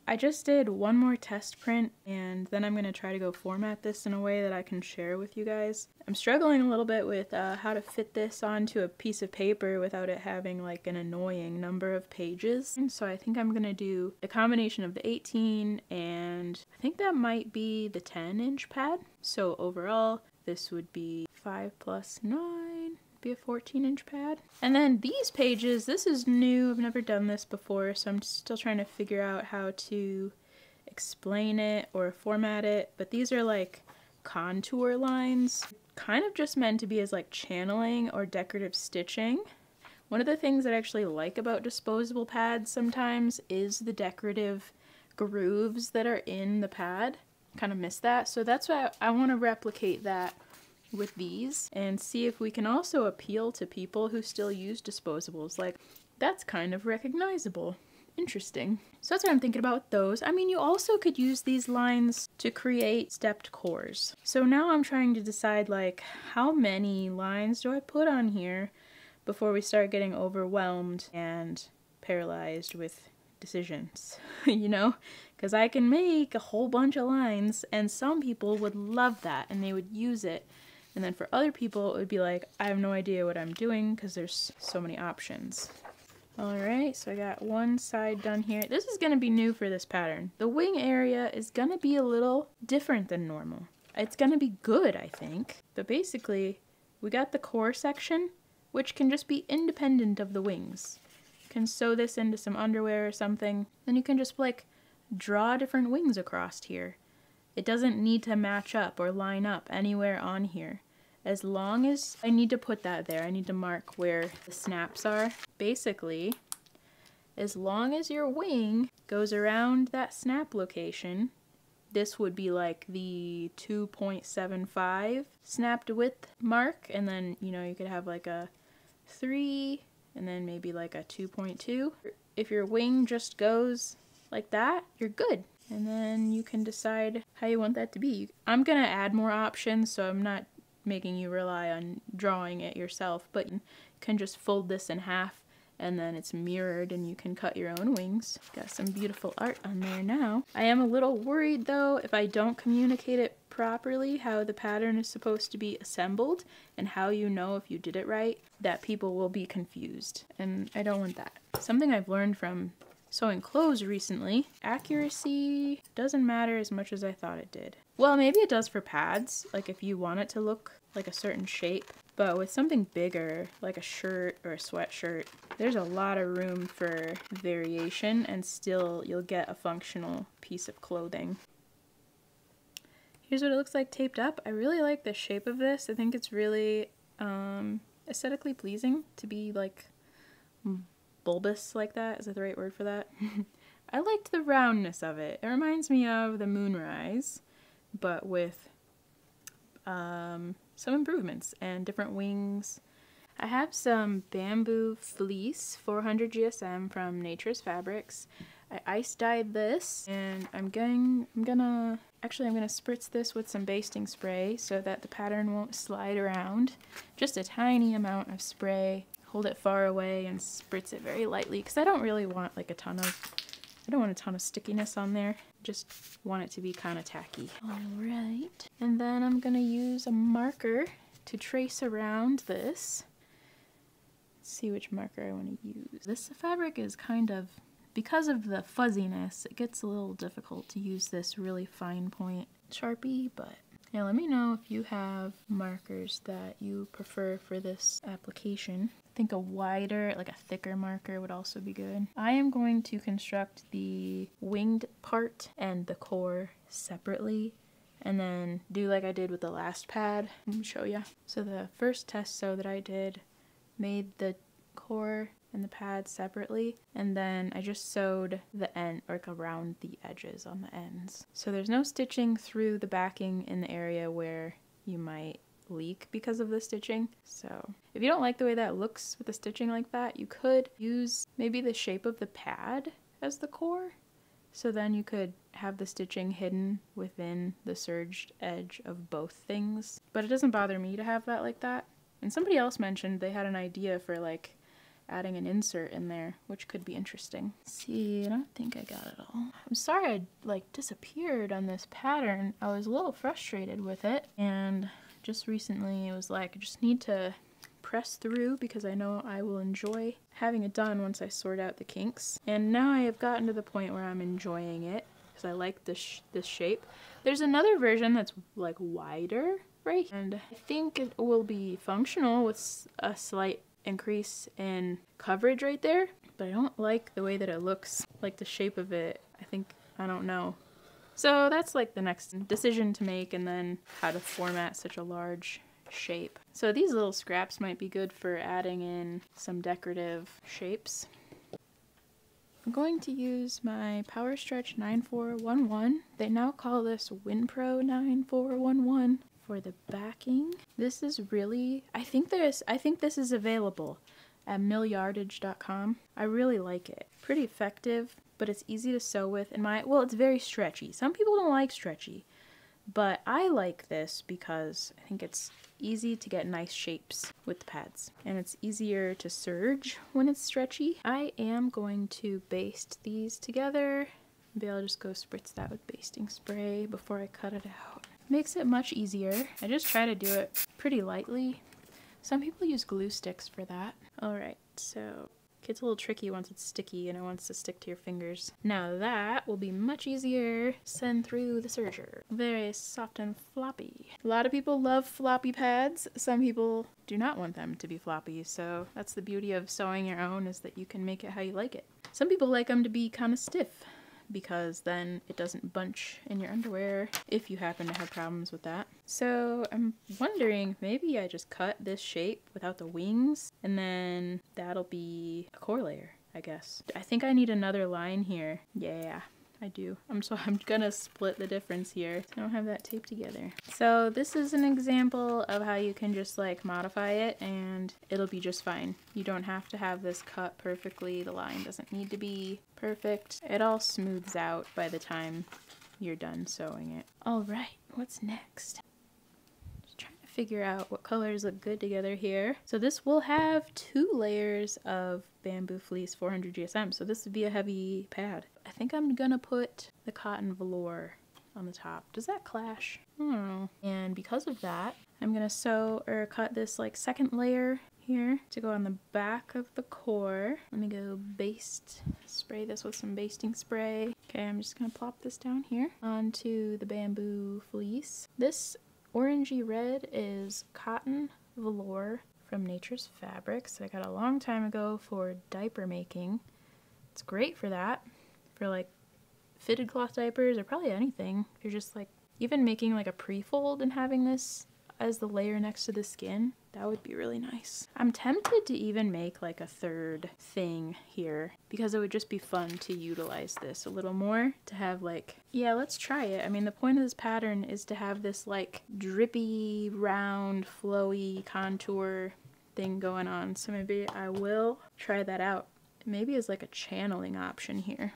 I just did one more test print, and then I'm gonna try to go format this in a way that I can share with you guys. I'm struggling a little bit with how to fit this onto a piece of paper without it having like an annoying number of pages. And so I think I'm gonna do a combination of the 18 and I think that might be the 10-inch pad. So overall, this would be 5 plus 9, be a 14-inch pad. And then these pages, this is new, I've never done this before, so I'm still trying to figure out how to explain it or format it, but these are like contour lines, kind of just meant to be as like channeling or decorative stitching. One of the things that I actually like about disposable pads sometimes is the decorative grooves that are in the pad. Kind of miss that, so that's why I want to replicate that with these and see if we can also appeal to people who still use disposables. Like, that's kind of recognizable. Interesting. So that's what I'm thinking about with those. I mean, you also could use these lines to create stepped cores. So now I'm trying to decide, like, how many lines do I put on here before we start getting overwhelmed and paralyzed with decisions, you know? Because I can make a whole bunch of lines and some people would love that and they would use it. And then for other people, it would be like, I have no idea what I'm doing because there's so many options. Alright, so I got one side done here. This is going to be new for this pattern. The wing area is going to be a little different than normal. It's going to be good, I think. But basically, we got the core section, which can just be independent of the wings. You can sew this into some underwear or something. Then you can just like draw different wings across here. It doesn't need to match up or line up anywhere on here. As long as I need to put that there, I need to mark where the snaps are. Basically, as long as your wing goes around that snap location, this would be like the 2.75 snapped width mark, and then, you know, you could have like a 3 and then maybe like a 2.2. If your wing just goes like that, you're good. And then you can decide how you want that to be. I'm gonna add more options, so I'm not making you rely on drawing it yourself, but you can just fold this in half and then it's mirrored and you can cut your own wings. Got some beautiful art on there now. I am a little worried though, if I don't communicate it properly, how the pattern is supposed to be assembled and how you know if you did it right, that people will be confused, and I don't want that. Something I've learned from sewing clothes recently, accuracy doesn't matter as much as I thought it did. Well, maybe it does for pads, like if you want it to look like a certain shape, but with something bigger, like a shirt or a sweatshirt, there's a lot of room for variation and still you'll get a functional piece of clothing. Here's what it looks like taped up. I really like the shape of this. I think it's really aesthetically pleasing to be like bulbous like that. Is that the right word for that? I liked the roundness of it. It reminds me of the Moonrise, but with some improvements and different wings. I have some bamboo fleece 400 GSM from Nature's Fabrics. I ice dyed this, and I'm gonna spritz this with some basting spray so that the pattern won't slide around. Just a tiny amount of spray. Hold it far away and spritz it very lightly because I don't really want like I don't want a ton of stickiness on there. Just want it to be kind of tacky. Alright, and then I'm gonna use a marker to trace around this. Let's see which marker I want to use. This fabric is kind of, because of the fuzziness, it gets a little difficult to use this really fine point Sharpie, but yeah, let me know if you have markers that you prefer for this application. I think a wider, like a thicker marker would also be good. I am going to construct the winged part and the core separately and then do like I did with the last pad. Let me show you. So the first test sew that I did made the core and the pad separately, and then I just sewed the end, or like around the edges on the ends. So there's no stitching through the backing in the area where you might leak because of the stitching. So if you don't like the way that looks with the stitching like that, you could use maybe the shape of the pad as the core. So then you could have the stitching hidden within the serged edge of both things. But it doesn't bother me to have that like that. And somebody else mentioned they had an idea for like adding an insert in there, which could be interesting. Let's see, I don't think I got it all. I'm sorry I like disappeared on this pattern. I was a little frustrated with it, and just recently it was like I just need to press through because I know I will enjoy having it done once I sort out the kinks. And now I have gotten to the point where I'm enjoying it because I like this shape. There's another version that's like wider, right? And I think it will be functional with a slight increase in coverage right there, but I don't like the way that it looks, like the shape of it. I don't know. So that's like the next decision to make, and then how to format such a large shape. So these little scraps might be good for adding in some decorative shapes. I'm going to use my Power Stretch 9411. They now call this WinPro 9411 for the backing. This is really, I think this is available at millyardage.com. I really like it. Pretty effective, but it's easy to sew with. Well, it's very stretchy. Some people don't like stretchy, but I like this because I think it's easy to get nice shapes with the pads, and it's easier to serge when it's stretchy. I am going to baste these together. Maybe I'll just go spritz that with basting spray before I cut it out. Makes it much easier. I just try to do it pretty lightly. Some people use glue sticks for that. Alright, so it gets a little tricky once it's sticky and it wants to stick to your fingers. Now that will be much easier to send through the serger. Very soft and floppy. A lot of people love floppy pads. Some people do not want them to be floppy, so that's the beauty of sewing your own, is that you can make it how you like it. Some people like them to be kind of stiff, because then it doesn't bunch in your underwear if you happen to have problems with that. So I'm wondering, maybe I just cut this shape without the wings, and then that'll be a core layer, I guess. I think I need another line here. Yeah, I do. I'm gonna split the difference here. I don't have that taped together. So this is an example of how you can just like modify it and it'll be just fine. You don't have to have this cut perfectly. The line doesn't need to be perfect. It all smooths out by the time you're done sewing it. All right, what's next? Figure out what colors look good together here. So this will have 2 layers of bamboo fleece 400 GSM, so this would be a heavy pad. I think I'm gonna put the cotton velour on the top. Does that clash? I don't know. And because of that, I'm gonna sew or cut this like second layer here to go on the back of the core. Let me go spray this with some basting spray. Okay, I'm just gonna plop this down here onto the bamboo fleece. This orangey red is cotton velour from Nature's Fabrics that I got a long time ago for diaper making. It's great for that, for like fitted cloth diapers or probably anything. If you're just like even making like a pre-fold and having this as the layer next to the skin, that would be really nice. I'm tempted to even make like a third thing here because it would just be fun to utilize this a little more, to have like, yeah, let's try it. I mean, the point of this pattern is to have this like drippy, round, flowy contour thing going on. So maybe I will try that out. Maybe as like a channeling option here.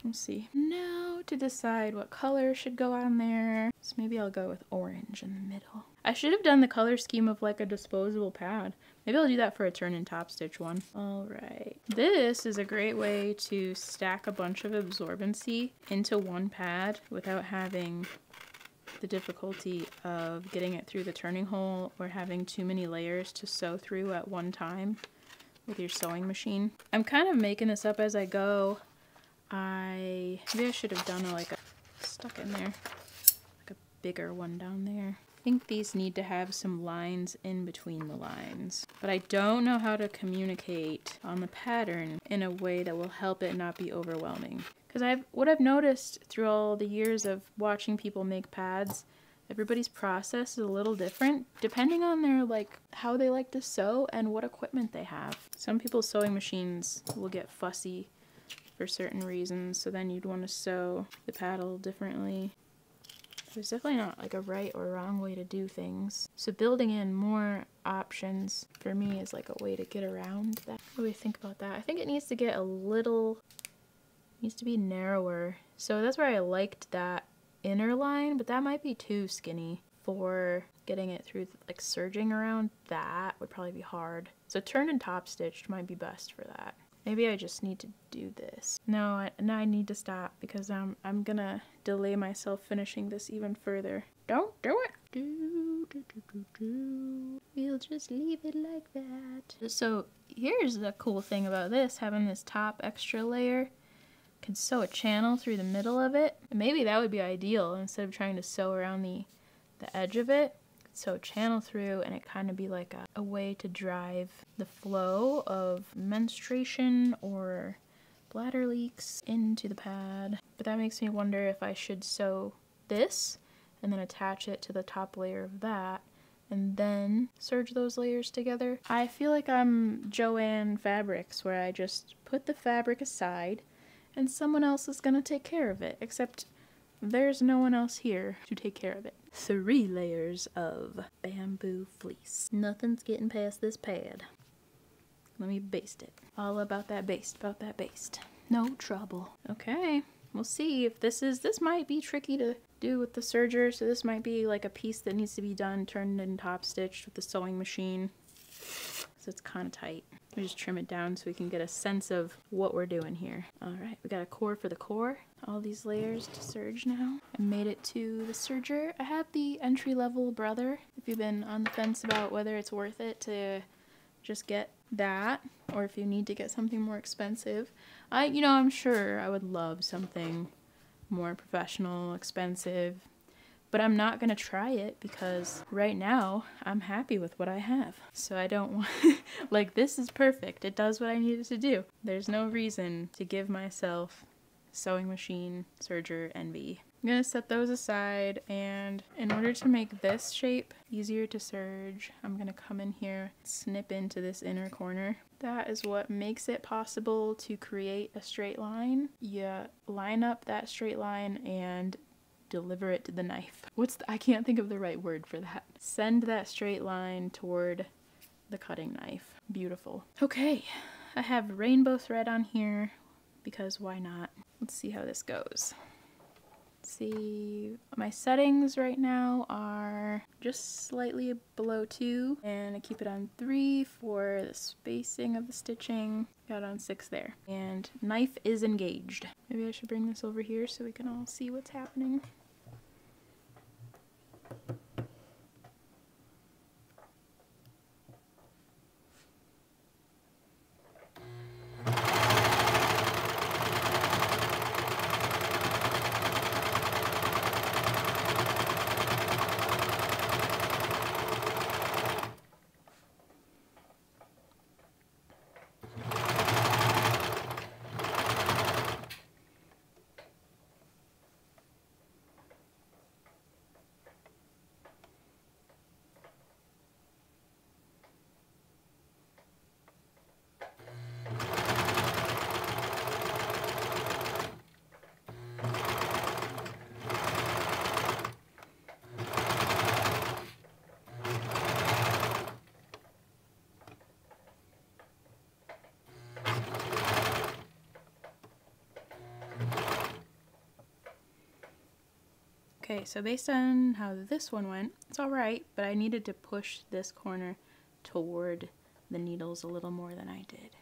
Let's see. Now to decide what color should go on there. So maybe I'll go with orange in the middle. I should have done the color scheme of like a disposable pad. Maybe I'll do that for a turn and top stitch one. All right. This is a great way to stack a bunch of absorbency into one pad without having the difficulty of getting it through the turning hole or having too many layers to sew through at one time with your sewing machine. I'm kind of making this up as I go. Maybe I should have done stuck in there, like a bigger one down there. I think these need to have some lines in between the lines, but I don't know how to communicate on the pattern in a way that will help it not be overwhelming. Because what I've noticed through all the years of watching people make pads, everybody's process is a little different depending on their how they like to sew and what equipment they have. Some people's sewing machines will get fussy for certain reasons, so then you'd want to sew the pad a little differently. There's definitely not like a right or wrong way to do things. So building in more options for me is like a way to get around that. What do we think about that? I think it needs to get needs to be narrower. So that's where I liked that inner line, but that might be too skinny for getting it through, like serging around. That would probably be hard. So turn and top stitched might be best for that. Maybe I just need to do this. No, I need to stop because I'm gonna delay myself finishing this even further. Don't do it. We'll just leave it like that. So here's the cool thing about this, having this top extra layer. Can sew a channel through the middle of it. Maybe that would be ideal instead of trying to sew around the edge of it. Sew a channel through and it kind of be like a way to drive the flow of menstruation or bladder leaks into the pad. But that makes me wonder if I should sew this and then attach it to the top layer of that and then serge those layers together. I feel like I'm Joanne Fabrics, where I just put the fabric aside and someone else is gonna take care of it, except there's no one else here to take care of it. 3 layers of bamboo fleece. Nothing's getting past this pad. Let me baste it. All about that baste, No trouble. Okay, we'll see if this might be tricky to do with the serger, so this might be like a piece that needs to be done, turned and top stitched with the sewing machine. So it's kind of tight. We just trim it down so we can get a sense of what we're doing here. All right, we got a core for the core. All these layers to serge now. I made it to the serger. I have the entry-level brother. If you've been on the fence about whether it's worth it to just get that, or if you need to get something more expensive, I'm sure I would love something more professional, expensive, but I'm not gonna try it because right now I'm happy with what I have. So I don't want, like, this is perfect. It does what I needed to do. There's no reason to give myself sewing machine serger envy. I'm gonna set those aside, and in order to make this shape easier to serge, I'm gonna come in here, snip into this inner corner. That is what makes it possible to create a straight line. You line up that straight line and deliver it to the knife. I can't think of the right word for that. Send that straight line toward the cutting knife. Beautiful. Okay, I have rainbow thread on here because why not? Let's see how this goes. See, my settings right now are just slightly below 2, and I keep it on 3 for the spacing of the stitching. Got it on 6 there. And knife is engaged. Maybe I should bring this over here so we can all see what's happening. Okay, so based on how this one went, it's alright, but I needed to push this corner toward the needles a little more than I did.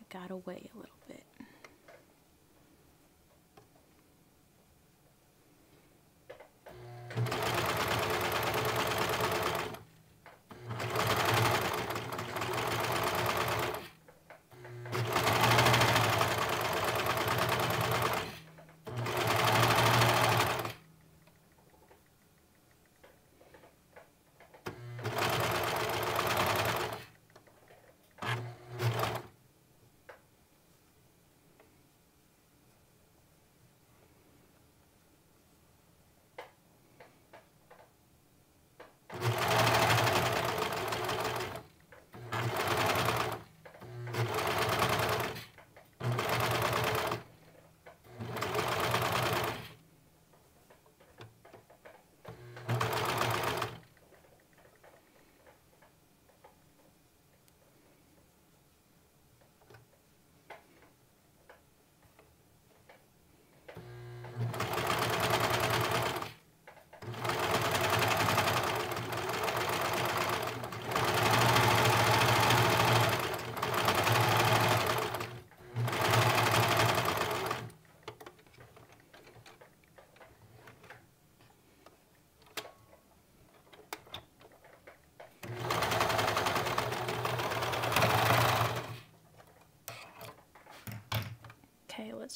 It got away a little bit.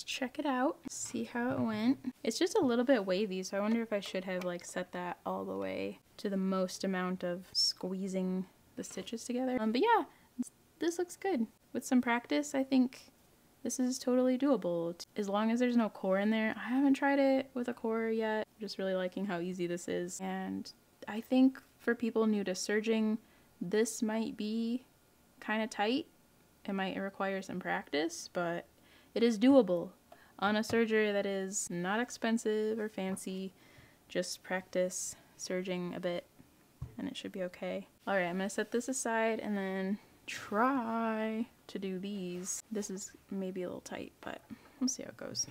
let's check it out, see how it went. It's just a little bit wavy, so I wonder if I should have like set that all the way to the most amount of squeezing the stitches together. But yeah, this looks good. With some practice, I think this is totally doable. As long as there's no core in there. I haven't tried it with a core yet. I'm just really liking how easy this is. And I think for people new to serging, this might be kind of tight. It might require some practice, but it is doable on a serger that is not expensive or fancy. Just practice serging a bit and it should be okay. Alright, I'm going to set this aside and then try to do these. This is maybe a little tight, but we'll see how it goes.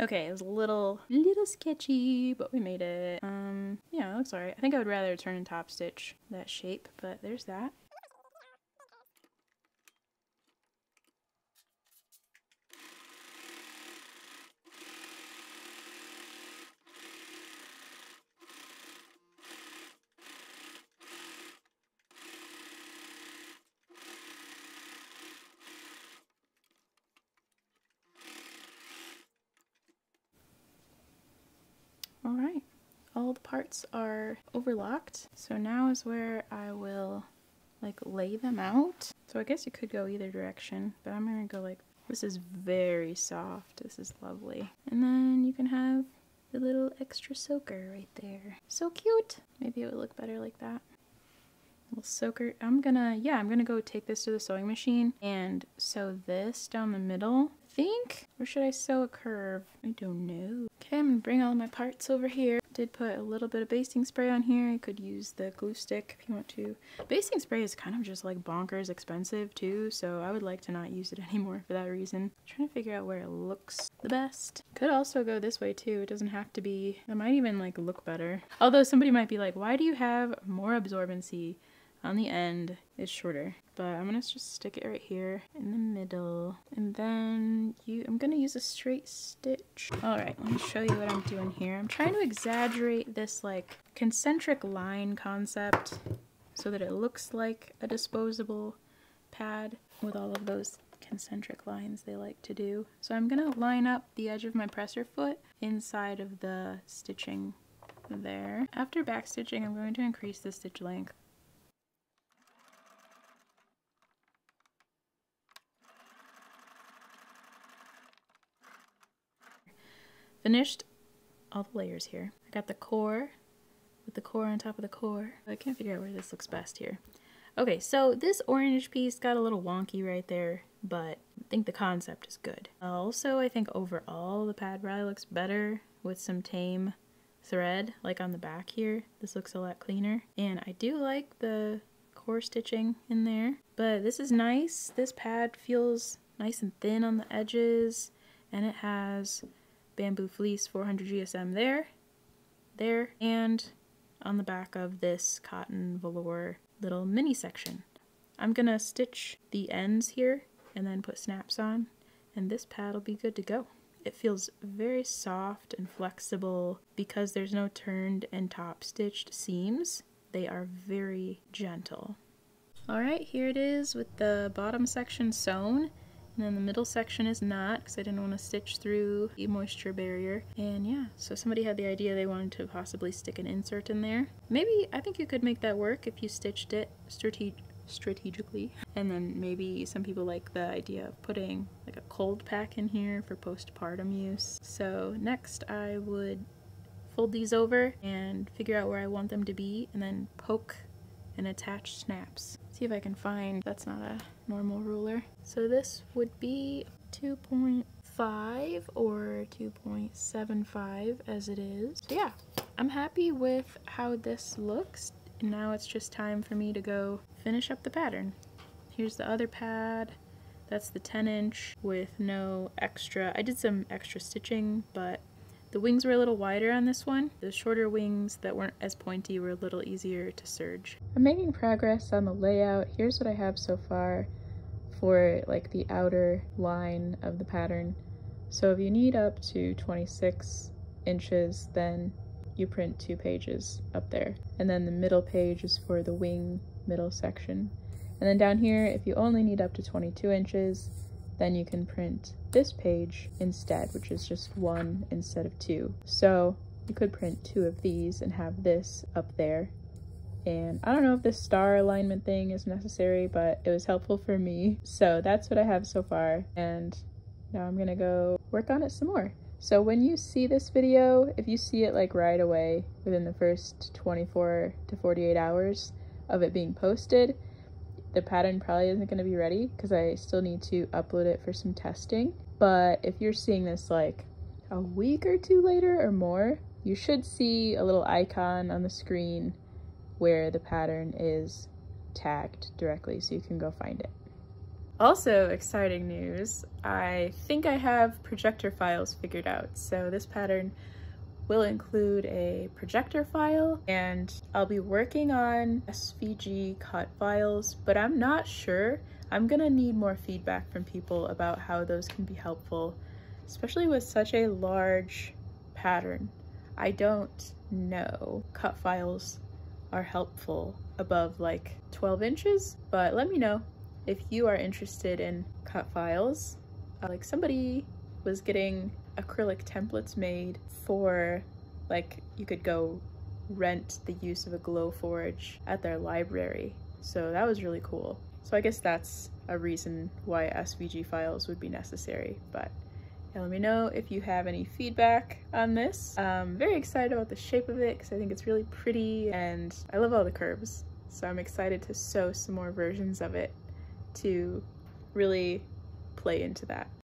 Okay, it was a little sketchy, but we made it. Yeah, it looks alright. I think I would rather turn and top stitch that shape, but there's that. Alright, all the parts are overlocked, so now is where I will like lay them out. So I guess you could go either direction, but I'm gonna go like, this is very soft, this is lovely. And then you can have the little extra soaker right there. So cute! Maybe it would look better like that. Little soaker. I'm gonna go take this to the sewing machine and sew this down the middle. I think, or should I sew a curve? I don't know. Okay, I'm gonna bring all my parts over here. Did put a little bit of basting spray on here. You could use the glue stick if you want to. Basting spray is kind of just like bonkers expensive too, so I would like to not use it anymore for that reason. I'm trying to figure out where it looks the best. Could also go this way too. It doesn't have to be, it might even like look better. Although somebody might be like, why do you have more absorbency on the end? It's shorter, but I'm gonna just stick it right here in the middle, and then I'm gonna use a straight stitch. All right, let me show you what I'm doing here. I'm trying to exaggerate this like concentric line concept so that it looks like a disposable pad with all of those concentric lines they like to do. So I'm gonna line up the edge of my presser foot inside of the stitching there. After back stitching, I'm going to increase the stitch length. Finished all the layers here. I got the core with the core on top of the core. I can't figure out where this looks best here. Okay, so this orange piece got a little wonky right there, but I think the concept is good. Also, I think overall the pad probably looks better with some tame thread, like on the back here. This looks a lot cleaner. And I do like the core stitching in there, but this is nice. This pad feels nice and thin on the edges, and it has bamboo fleece 400 GSM there, and on the back of this cotton velour little mini section. I'm gonna stitch the ends here and then put snaps on, and this pad will be good to go. It feels very soft and flexible because there's no turned and top stitched seams. They are very gentle. Alright, here it is with the bottom section sewn. And then the middle section is not, because I didn't want to stitch through the moisture barrier. And yeah, so somebody had the idea they wanted to possibly stick an insert in there. Maybe, I think you could make that work if you stitched it strategically. And then maybe some people like the idea of putting like a cold pack in here for postpartum use. So next I would fold these over and figure out where I want them to be, and then poke and attach snaps. See if I can find, that's not a normal ruler. So this would be 2.5 or 2.75 as it is. So yeah, I'm happy with how this looks. And now it's just time for me to go finish up the pattern. here's the other pad. That's the 10-inch with no extra. I did some extra stitching, but the wings were a little wider on this one. The shorter wings that weren't as pointy were a little easier to serge. I'm making progress on the layout. Here's what I have so far for like the outer line of the pattern. So if you need up to 26 inches, then you print 2 pages up there. And then the middle page is for the wing middle section. And then down here, if you only need up to 22 inches, then you can print this page instead, which is just 1 instead of 2. So you could print 2 of these and have this up there. And I don't know if this star alignment thing is necessary, but it was helpful for me. So that's what I have so far. And now I'm gonna go work on it some more. So when you see this video, if you see it like right away within the first 24 to 48 hours of it being posted, the pattern probably isn't going to be ready because I still need to upload it for some testing. But if you're seeing this like a week or 2 later or more, you should see a little icon on the screen where the pattern is tagged directly so you can go find it. Also exciting news, I think I have projector files figured out. So this pattern will include a projector file, and I'll be working on SVG cut files, but I'm not sure. I'm gonna need more feedback from people about how those can be helpful, especially with such a large pattern. I don't know cut files are helpful above like 12 inches, but let me know if you are interested in cut files. Like somebody was getting acrylic templates made for, like, you could go rent the use of a Glowforge at their library. So that was really cool. So I guess that's a reason why SVG files would be necessary. But yeah, let me know if you have any feedback on this. I'm very excited about the shape of it because I think it's really pretty and I love all the curves. So I'm excited to sew some more versions of it to really play into that.